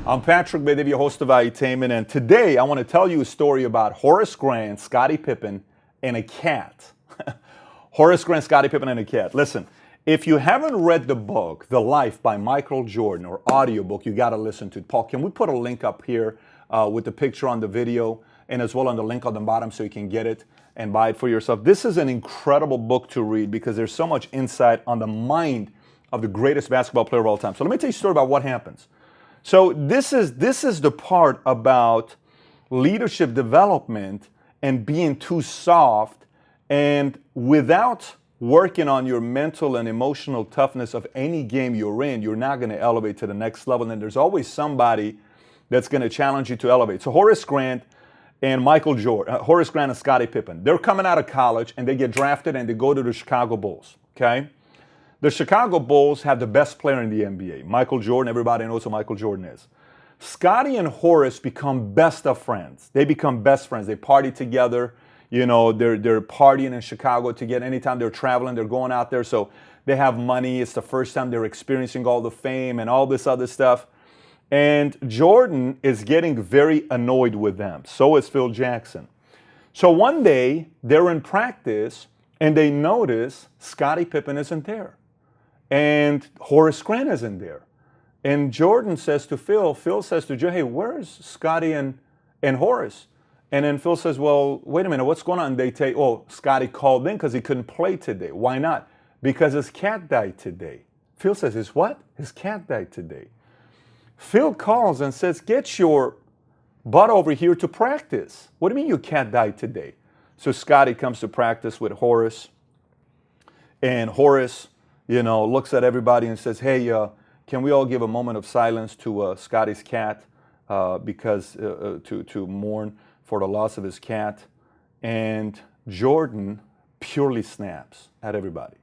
I'm Patrick Bedev, your host of Valuetainment, and today I want to tell you a story about Horace Grant, Scottie Pippen, and a cat. Horace Grant, Scottie Pippen, and a cat. Listen, if you haven't read the book, The Life by Michael Jordan, or audiobook, you got to listen to it. Paul, can we put a link up here with the picture on the video and as well on the link on the bottom so you can get it and buy it for yourself? This is an incredible book to read because there's so much insight on the mind of the greatest basketball player of all time. So let me tell you a story about what happens. So this is the part about leadership development and being too soft, and without working on your mental and emotional toughness of any game you're in, you're not going to elevate to the next level. And there's always somebody that's going to challenge you to elevate. So Horace Grant and Michael Jordan, Horace Grant and Scottie Pippen, they're coming out of college and they get drafted and they go to the Chicago Bulls, okay? The Chicago Bulls have the best player in the NBA, Michael Jordan. Everybody knows who Michael Jordan is. Scottie and Horace become best of friends. They become best friends. They party together. You know, they're partying in Chicago together. Anytime they're traveling, they're going out there. So they have money. It's the first time they're experiencing all the fame and all this other stuff. And Jordan is getting very annoyed with them. So is Phil Jackson. So one day, they're in practice, and they notice Scottie Pippen isn't there. And Horace Grant isn't there. And Jordan says to Phil says to Joe, hey, where's Scottie and Horace? And then Phil says, well, wait a minute, what's going on? And they say, oh, Scottie called in because he couldn't play today. Why not? Because his cat died today. Phil says, his what? His cat died today. Phil calls and says, get your butt over here to practice. What do you mean your cat died today? So Scottie comes to practice with Horace. And Horace, looks at everybody and says, hey, can we all give a moment of silence to Scottie's cat because to mourn for the loss of his cat? And Jordan purely snaps at everybody.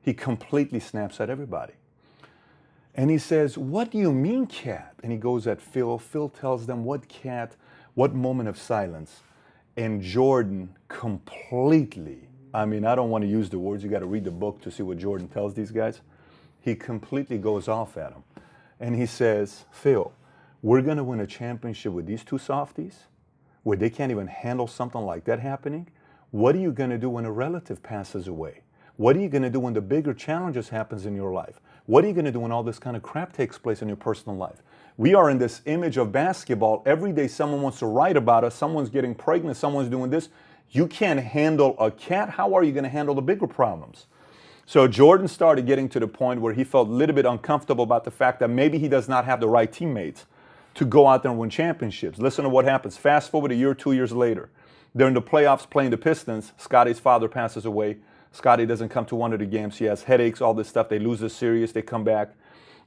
He completely snaps at everybody. And he says, what do you mean, cat? And he goes at Phil. Phil tells them, what cat? What moment of silence? And Jordan completely, I don't want to use the words. You got to read the book to see what Jordan tells these guys. He completely goes off at him. And he says, Phil, we're going to win a championship with these two softies where they can't even handle something like that happening? What are you going to do when a relative passes away? What are you going to do when the bigger challenges happens in your life? What are you going to do when all this kind of crap takes place in your personal life? We are in this image of basketball. Every day someone wants to write about us. Someone's getting pregnant. Someone's doing this. You can't handle a cat. How are you going to handle the bigger problems? So Jordan started getting to the point where he felt a little bit uncomfortable about the fact that maybe he does not have the right teammates to go out there and win championships. Listen to what happens. Fast forward a year, 2 years later. They're in the playoffs playing the Pistons. Scottie's father passes away. Scottie doesn't come to one of the games. He has headaches, all this stuff. They lose the series. They come back.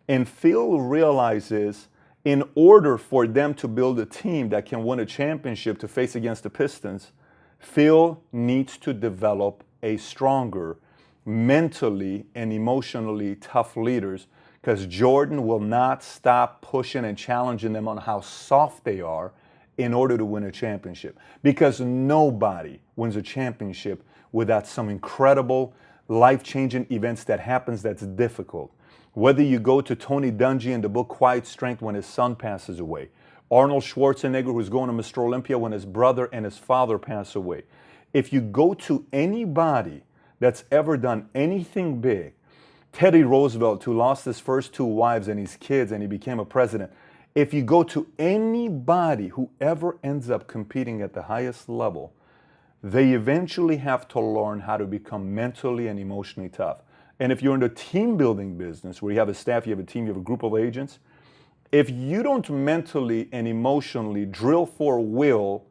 And Phil realizes in order for them to build a team that can win a championship to face against the Pistons, Phil needs to develop a stronger, mentally and emotionally tough leaders, because Jordan will not stop pushing and challenging them on how soft they are in order to win a championship. Because nobody wins a championship without some incredible, life-changing events that happens that's difficult. Whether you go to Tony Dungy in the book Quiet Strength when his son passes away, Arnold Schwarzenegger who's going to Mr. Olympia when his brother and his father pass away. If you go to anybody that's ever done anything big, Teddy Roosevelt, who lost his first two wives and his kids and he became a president, if you go to anybody who ever ends up competing at the highest level, they eventually have to learn how to become mentally and emotionally tough. And if you're in the team building business where you have a staff, you have a team, you have a group of agents, if you don't mentally and emotionally drill for will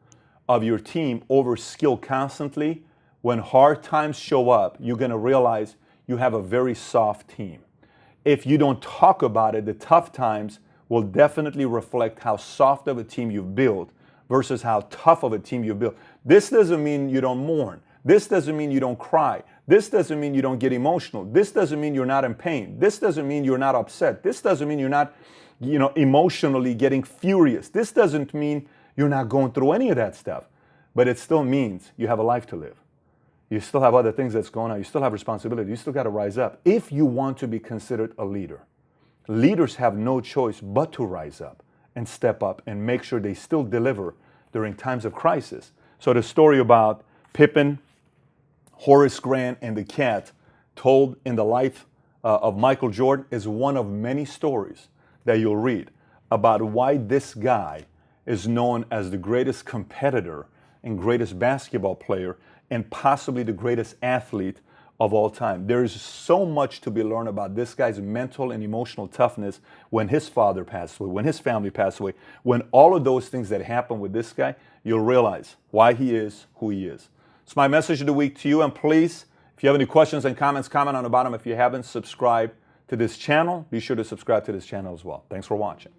of your team over skill constantly, when hard times show up, you're going to realize you have a very soft team. If you don't talk about it, the tough times will definitely reflect how soft of a team you've built versus how tough of a team you've built. This doesn't mean you don't mourn. This doesn't mean you don't cry. This doesn't mean you don't get emotional. This doesn't mean you're not in pain. This doesn't mean you're not upset. This doesn't mean you're not, emotionally getting furious. This doesn't mean you're not going through any of that stuff. But it still means you have a life to live. You still have other things that's going on. You still have responsibility. You still got to rise up if you want to be considered a leader. Leaders have no choice but to rise up and step up and make sure they still deliver during times of crisis. So the story about Pippen, Horace Grant, and the cat told in the life of Michael Jordan is one of many stories that you'll read about why this guy is known as the greatest competitor and greatest basketball player and possibly the greatest athlete of all time. There is so much to be learned about this guy's mental and emotional toughness when his father passed away, when his family passed away, when all of those things that happened with this guy, you'll realize why he is who he is. It's my message of the week to you, and please, if you have any questions and comments, comment on the bottom. If you haven't subscribed to this channel, be sure to subscribe to this channel as well. Thanks for watching.